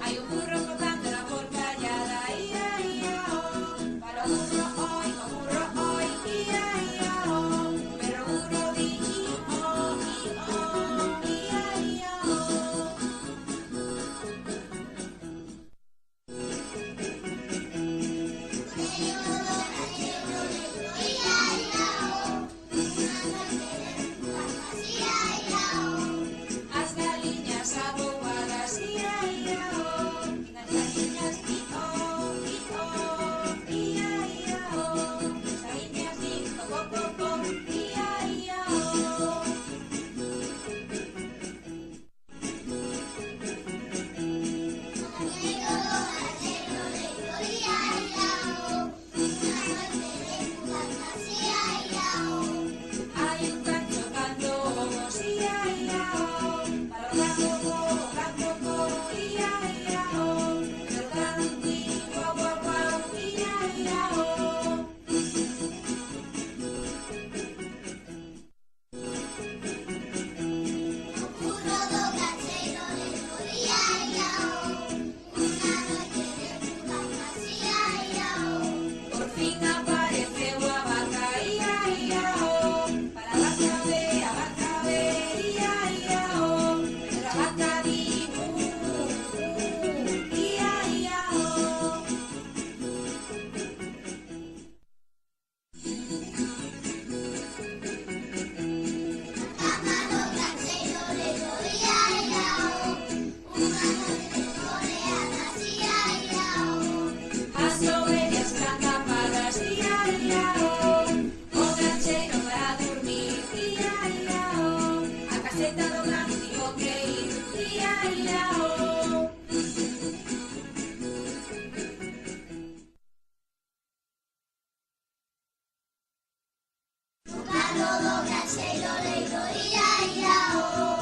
Hay un burro contando la porcallada, ia, ia, oh. Para burro hoy, ia, ia, oh. Pero burro di, i, oh, ia, ia, oh. As galiñas abogadas, ia, ia, oh. As galiñas, i, ia, ia, oh. As galiñas di, co, ia, ia, oh. Hay un can chocando bobos, ia, ia, oh. Para o gato, ia, ia, oh. Pero o can di, guau, guau, guau, ia, ia, oh. Por fin apareceu a vaca, ia, ia, oh. Para a vaca ve, ia, ia, oh. Pero a vaca di, ia, ia, oh. As ovelhas están tapadas, ia, ia, oh. O gancheiro para dormir, ia, ia, oh. A caseta do gran tivo que ir, ia, ia, oh. O carro do gancheiro leiro, ia, ia, oh.